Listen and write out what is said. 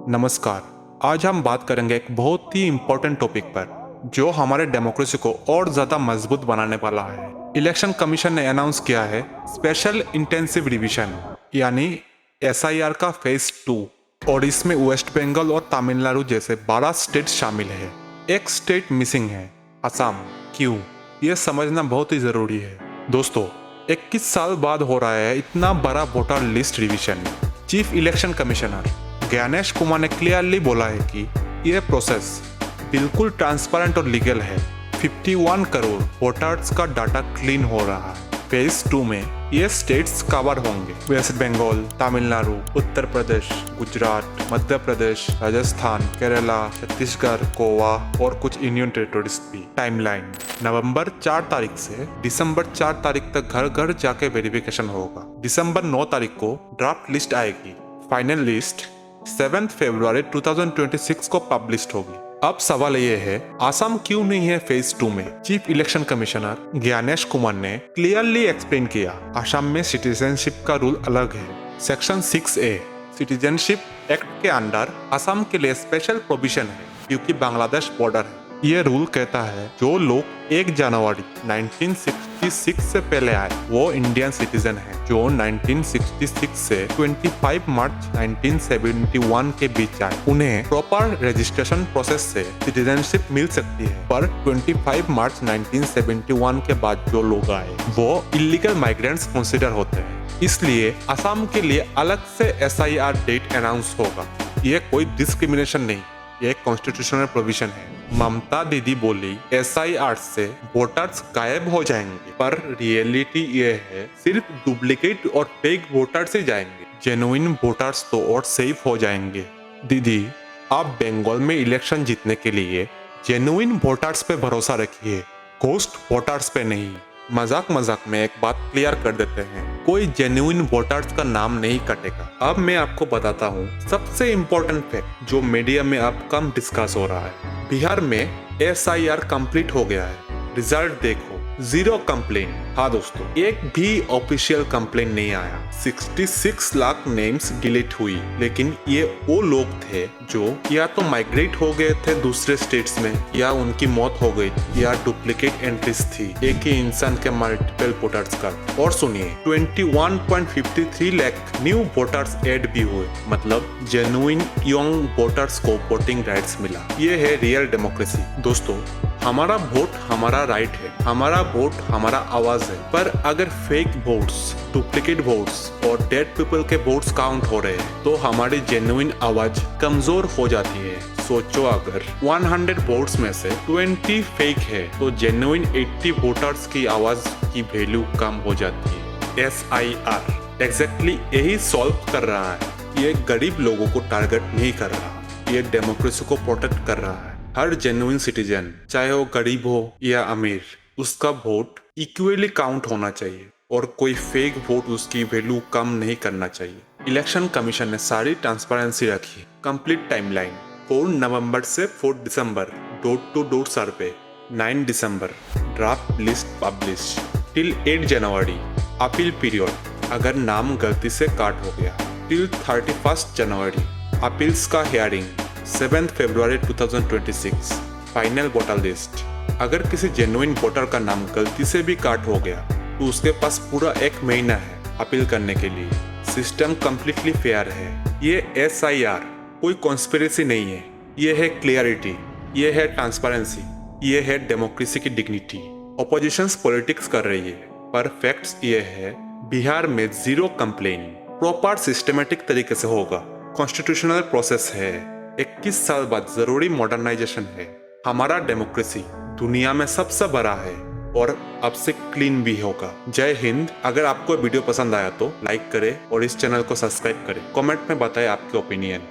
नमस्कार। आज हम बात करेंगे एक बहुत ही इम्पोर्टेंट टॉपिक पर जो हमारे डेमोक्रेसी को और ज़्यादा मजबूत बनाने वाला है। इलेक्शन कमीशन ने अनाउंस किया है स्पेशल इंटेंसिव रिवीजन यानी एसआईआर का फेज 2 और इसमें वेस्ट बंगाल और तमिलनाडु जैसे 12 स्टेट शामिल है। एक स्टेट मिसिंग है, असम। क्यों? ये समझना बहुत ही ज़रूरी है। दोस्तों, 21 साल बाद हो रहा है इतना बड़ा voter list revision. Chief election commissioner Gyanesh Kumar ने क्लियरली बोला है कि यह प्रोसेस बिल्कुल ट्रांसपेरेंट और लीगल है। 51 करोड़ वोटर्स का डाटा क्लीन हो रहा है। फेज 2 में ये स्टेट्स कवर होंगे: वेस्ट बंगाल, तमिलनाडु, उत्तर प्रदेश, गुजरात, मध्य प्रदेश, राजस्थान, केरला, छत्तीसगढ़, गोवा और कुछ यूनियन टेरिटोरीज भी। टाइमलाइन: नवंबर 4 तारीख से दिसंबर 4 तारीख तक घर घर जाके वेरिफिकेशन होगा। दिसंबर 9 तारीख को ड्राफ्ट लिस्ट आएगी। फाइनल लिस्ट 7 फरवरी 2026 को पब्लिश होगी। अब सवाल ये है, असम क्यों नहीं है फेज 2 में? Chief election commissioner Gyanesh Kumar ने क्लियरली एक्सप्लेन किया, असम में सिटीजनशिप का रूल अलग है। सेक्शन 6A सिटीजनशिप एक्ट के अंडर असम के लिए स्पेशल प्रोविजन है क्योंकि बांग्लादेश बॉर्डर है। ये रूल कहता है जो लोग 1 जनवरी 1966 से पहले आए वो इंडियन सिटीजन हैं। जो 1966 से 25 मार्च 1971 के बीच आए उन्हें प्रॉपर रजिस्ट्रेशन प्रोसेस से सिटीजनशिप मिल सकती है, पर 25 मार्च 1971 के बाद जो लोग आए वो इलीगल माइग्रेंट्स कंसिडर होते हैं। इसलिए असम के लिए अलग से एसआईआर डेट अनाउंस होगा। ये कोई डिस्क्रिमिनेशन नहीं, ये कॉन्स्टिट्यूशनल प्रोविजन है। ममता दीदी बोली एसआईआर से वोटर्स गायब हो जाएंगे, पर रियलिटी ये है सिर्फ डुप्लीकेट और फेक वोटर्स ही जाएंगे, जेन्युइन वोटर्स तो और सेफ हो जाएंगे। दीदी, आप बंगाल में इलेक्शन जीतने के लिए जेन्युइन वोटर्स पे भरोसा रखिए, घोस्ट वोटर्स पे नहीं। मजाक मजाक में एक बात क्लियर कर देते हैं, कोई जेन्युइन वोटर्स का नाम नहीं कटेगा। अब मैं आपको बताता हूँ सबसे इम्पोर्टेंट फैक्ट जो मीडिया में अब कम डिस्कस हो रहा है। बिहार में एसआईआर कंप्लीट हो गया है। रिजल्ट देखो, 0 कंप्लेन। हाँ दोस्तों, एक भी ऑफिशियल कंप्लेन नहीं आया। 66 लाख नेम्स डिलीट हुई, लेकिन ये वो लोग थे जो या तो माइग्रेट हो गए थे दूसरे स्टेट्स में, या उनकी मौत हो गई, या डुप्लीकेट एंट्रीज थी एक ही इंसान के मल्टीपल वोटर्स का। और सुनिए, 21.53 लाख न्यू वोटर्स ऐड भी हुए, मतलब जेन्युइन यंग वोटर्स को वोटिंग राइट्स मिला। ये है रियल डेमोक्रेसी। दोस्तों, हमारा वोट हमारा राइट है, हमारा वोट हमारा आवाज है, पर अगर फेक वोट्स, डुप्लीकेट वोट्स और डेड पीपल के वोट्स काउंट हो रहे हैं तो हमारी जेन्युइन आवाज कमजोर हो जाती है। सोचो, अगर 100 वोट्स में से 20 फेक है तो जेन्युइन 80 वोटर्स की आवाज की वैल्यू कम हो जाती है। एसआईआर एग्जैक्टली यही सॉल्व कर रहा है। ये गरीब लोगों को टारगेट नहीं कर रहा, ये डेमोक्रेसी को प्रोटेक्ट कर रहा है। हर जेन्युइन सिटीजन, चाहे वो गरीब हो या अमीर, उसका वोट इक्वली काउंट होना चाहिए और कोई फेक वोट उसकी वैल्यू कम नहीं करना चाहिए। इलेक्शन कमीशन ने सारी ट्रांसपेरेंसी रखी। कंप्लीट टाइमलाइन: 4 नवंबर से 4 दिसंबर डोर टू डोर सर्वे, 9 दिसंबर ड्राफ्ट लिस्ट पब्लिश, टिल 8 जनवरी अपील पीरियड अगर नाम गलती से काट हो गया, टिल 31 जनवरी अपील्स का हियरिंग, 7 फरवरी 2026 फाइनल वोटर लिस्ट। अगर किसी जेन्युइन वोटर का नाम गलती से भी काट हो गया तो उसके पास पूरा 1 महीना है अपील करने के लिए। सिस्टम कम्प्लीटली फेयर है। ये एसआईआर कोई कॉन्स्पिरेसी नहीं है, ये है क्लियरिटी, ये है ट्रांसपेरेंसी, ये है डेमोक्रेसी की डिग्निटी। ऑपोजिशंस पॉलिटिक्स कर रही है, पर फैक्ट्स ये है बिहार में 0 कंप्लेन, प्रॉपर सिस्टमेटिक तरीके से होगा, कॉन्स्टिट्यूशनल प्रोसेस है, 21 साल बाद जरूरी मॉडर्नाइजेशन है। हमारा डेमोक्रेसी दुनिया में सबसे बड़ा है और अब से क्लीन भी होगा। जय हिंद। अगर आपको वीडियो पसंद आया तो लाइक करें और इस चैनल को सब्सक्राइब करें। कमेंट में बताएं आपके ओपिनियन।